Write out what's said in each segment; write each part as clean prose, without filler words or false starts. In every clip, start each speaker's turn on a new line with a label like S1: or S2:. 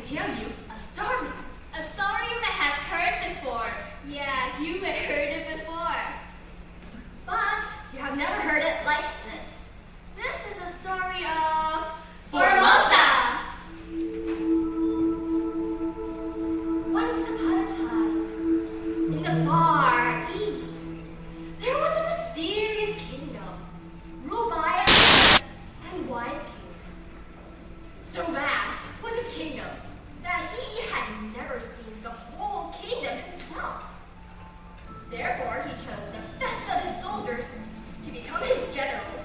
S1: tell you a story.
S2: A story you may have heard before. Yeah, you may have heard it before.
S3: But you have never heard it like this.
S2: This is a story of
S3: Formosa! Once upon a time, in the far east, there was a mysterious kingdom ruled by a and wise king. So vast was his kingdom that he had never seen the whole kingdom himself. Therefore, he chose the best of his soldiers to become his generals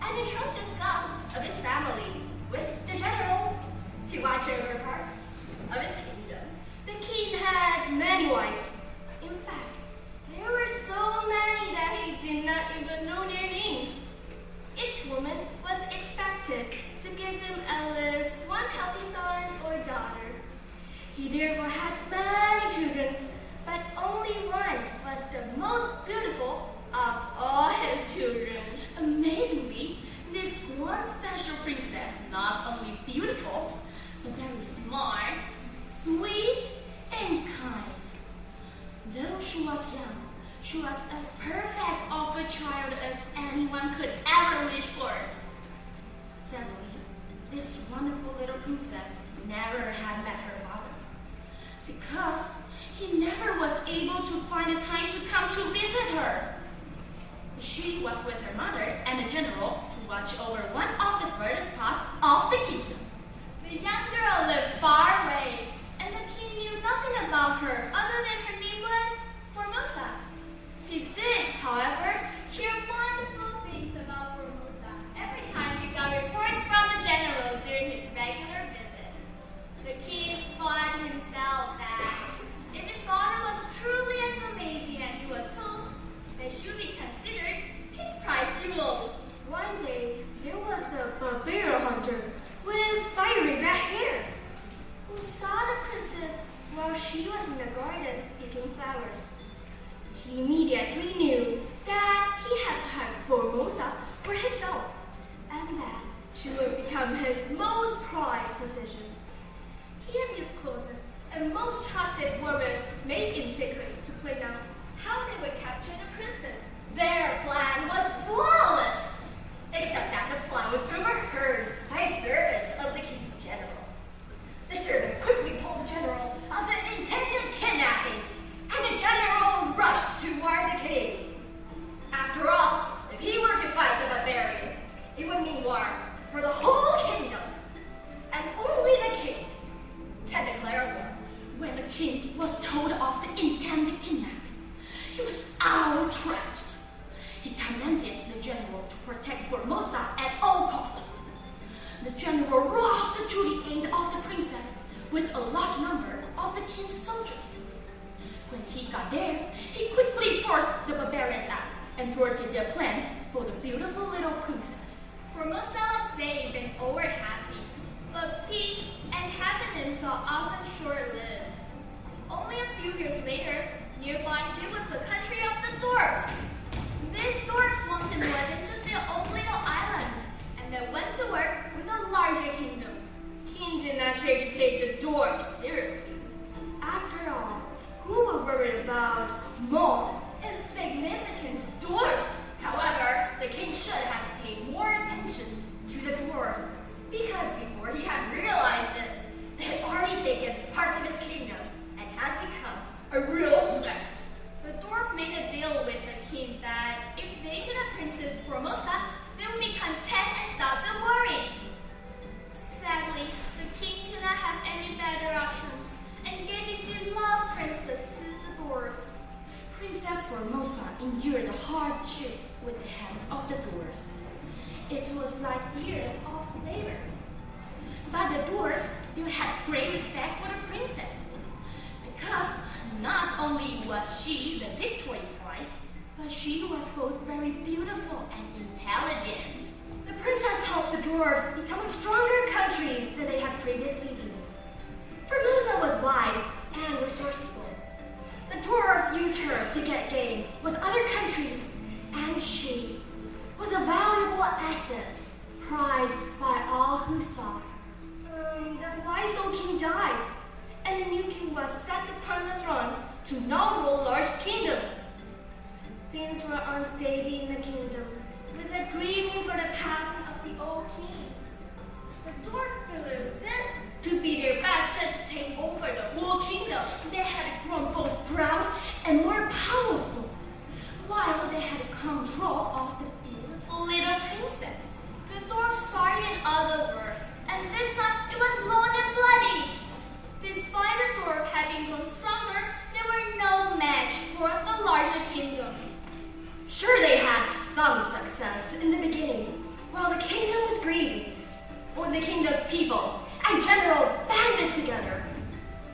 S3: and entrusted some of his family with the generals to watch over parts of his kingdom.
S2: The king had many wives. In fact, there were so many that he did not even know their names. Each woman was expected to give him at least one healthy son or daughter. He therefore had many children, but only one was the most beautiful of all his children. Amazingly, this one special princess, not only beautiful, but very smart, sweet, and kind. Though she was young, she was as perfect of a child as anyone could ever wish for. Sadly, this wonderful little princess never had met her father, because he never was able to find a time to come to visit her. She was with her mother and the general to watch over one of the furthest parts of the kingdom. The young girl lived far away, and the king knew nothing about her other than her name was Formosa. He did, however, hear wonderful things about Formosa every time he got reports from the general during his regular visit. The king thought to himself that if his daughter was truly as amazing as he was told, that she would be considered his prize jewel. One day, there was a barbarian hunter with fiery red hair who saw the princess while she was in the garden picking flowers. He immediately knew that he had to have Formosa for himself, and that she would become his most prized possession. He and his closest and most trusted warriors made in secret to plan out how they would capture the princess.
S3: Their plan was flawless, except that the plan was overheard by servants of the king's general. The servant quickly told the general of the intended kidnapping, and the general rushed toward the king. After all, if he were to fight the barbarians, it would mean war for the whole kingdom, and only the king can declare war.
S1: When the king was told of the intended kidnapping, he was outraged. He commanded the general to protect Formosa at all costs. The general rushed to the aid of the princess with a large number of the king's soldiers. When he got there, he quickly forced the barbarians out and thwarted their plans for the beautiful little princess.
S2: Formosa was safe and all were happy, but peace and happiness are often short-lived. Only a few years later, nearby there was a country of the Dwarfs. These Dwarfs wanted more than just their own little island, and they went to work with a larger kingdom. King did not care to take the Dwarfs seriously. After all, who were worried about small, insignificant Dwarfs?
S3: However, the king should have paid more attention to the dwarves, because before he had realized it, they had already taken parts of his kingdom and had become a real threat.
S2: The dwarf made a deal with the king that if they get a Princess Formosa, they would be content and stop the worrying. Sadly, the king could not have any better options and gave his beloved princess to the dwarfs.
S1: Princess Formosa endured the hardship with the hands of the dwarfs. It was like years of slavery. But the dwarfs still had great respect for the princess, because not only was she the victory prize, but she was both very beautiful and intelligent.
S3: The princess helped the dwarves become a stronger country than they had previously been. Formosa was wise and resourceful. The dwarves used her to get gain with other countries, and she was a valuable asset, prized by all who saw her.
S2: The wise old king died, and a new king was set upon the throne to now rule a large kingdom. Things were unsteady in the kingdom, with a grieving for the passing of the old king. The dwarfs believed this to be their best chance to take over the whole kingdom.
S1: They had grown both proud and more powerful, while they had control of the beautiful little princess.
S2: The dwarfs fought in other world, and this time it was long and bloody. Despite the dwarf having grown stronger, they were no match for the larger kingdom.
S3: Sure, they had some success in the beginning, while the kingdom was grieving, or the kingdom's people and general banded together.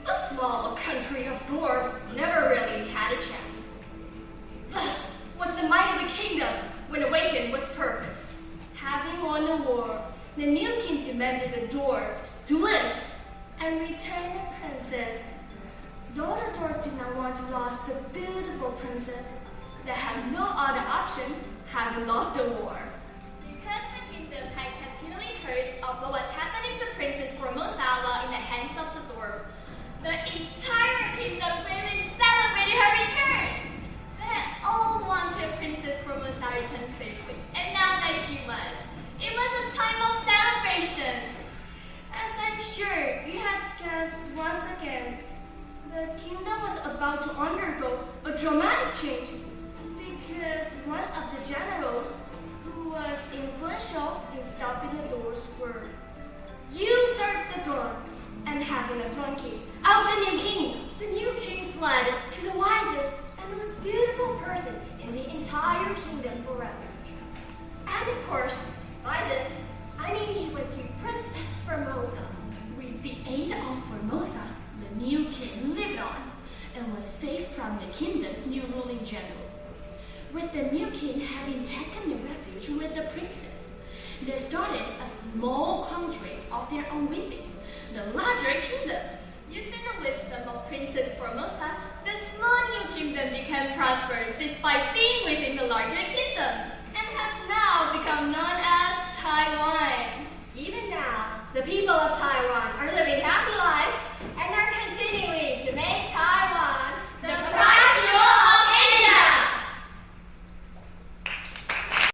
S3: The small country of dwarves never really had a chance. Thus was the might of the kingdom when awakened with purpose.
S2: Having won the war, the new king demanded the dwarfs to live and return the princess. Though the dwarfs did not want to lose the beautiful princess, they had no other option having lost the war. Because the kingdom had continually heard of what was happening to Princess Formosa while in the hands of the dwarf, the entire kingdom really celebrated her return. They all wanted Princess Formosa to return safely, and now that she was, it was a time of celebration. As I'm sure you have guessed once again, the kingdom was about to undergo a dramatic change because one of the generals who was influential in stopping the doors were usurped the throne and having the throne case out the new king.
S3: The new king fled to the wisest and most beautiful person in the entire kingdom for refuge. And of course, by this, I mean he went to Princess Formosa.
S1: With the aid of Formosa, the new king lived on and was safe from the kingdom's new ruling general. With the new king having taken the refuge with the princess, they started a small country of their own making, the larger kingdom.
S2: Using the wisdom of Princess Formosa, the small new kingdom became prosperous despite being within the larger kingdom, and has now become known as Taiwan.
S3: Even now, the people of Taiwan are living happily